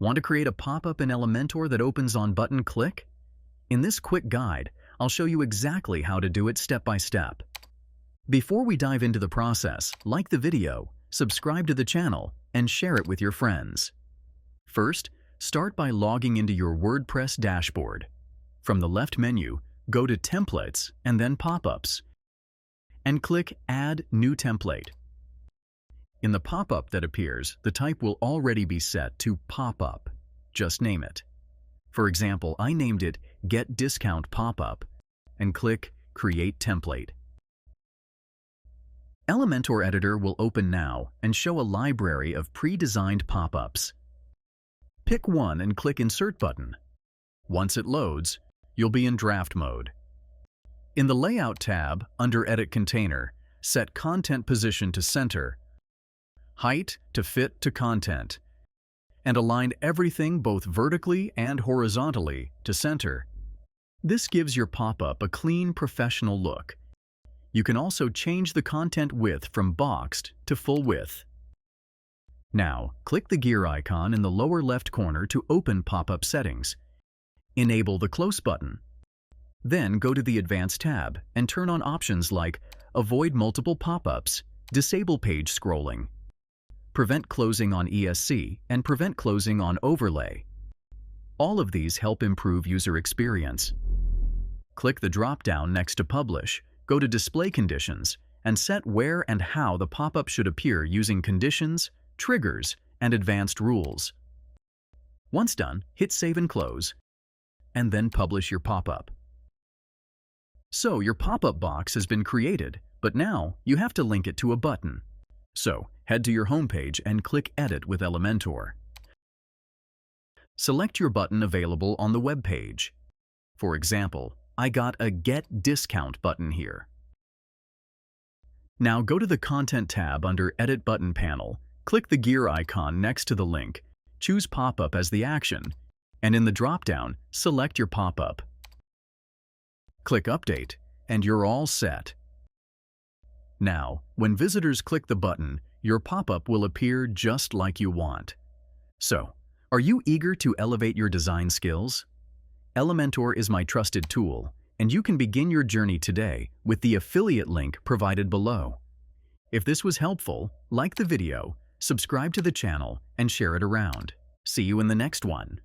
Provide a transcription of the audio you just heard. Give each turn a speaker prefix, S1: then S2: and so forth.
S1: Want to create a pop-up in Elementor that opens on button click? In this quick guide, I'll show you exactly how to do it step by step. Before we dive into the process, like the video, subscribe to the channel, and share it with your friends. First, start by logging into your WordPress dashboard. From the left menu, go to Templates and then Pop-ups, and click Add New Template. In the pop-up that appears, the type will already be set to Pop-up. Just name it. For example, I named it Get Discount Pop-up and click Create Template. Elementor Editor will open now and show a library of pre-designed pop-ups. Pick one and click Insert button. Once it loads, you'll be in draft mode. In the Layout tab, under Edit Container, set Content Position to Center, Height to fit to content, and align everything both vertically and horizontally to center. This gives your pop-up a clean, professional look. You can also change the content width from boxed to full width. Now, click the gear icon in the lower left corner to open pop-up settings. Enable the Close button. Then go to the Advanced tab and turn on options like Avoid multiple pop-ups, Disable page scrolling, Prevent closing on ESC, and Prevent closing on Overlay. All of these help improve user experience. Click the drop-down next to Publish, go to Display Conditions, and set where and how the pop-up should appear using conditions, triggers, and advanced rules. Once done, hit Save and Close, and then publish your pop-up. So your pop-up box has been created, but now you have to link it to a button. So head to your homepage and click Edit with Elementor. Select your button available on the web page. For example, I got a Get Discount button here. Now go to the Content tab under Edit Button panel, click the gear icon next to the link, choose Pop-up as the action, and in the drop-down, select your pop-up. Click Update, and you're all set. Now, when visitors click the button, your pop-up will appear just like you want. So, are you eager to elevate your design skills? Elementor is my trusted tool, and you can begin your journey today with the affiliate link provided below. If this was helpful, like the video, subscribe to the channel, and share it around. See you in the next one.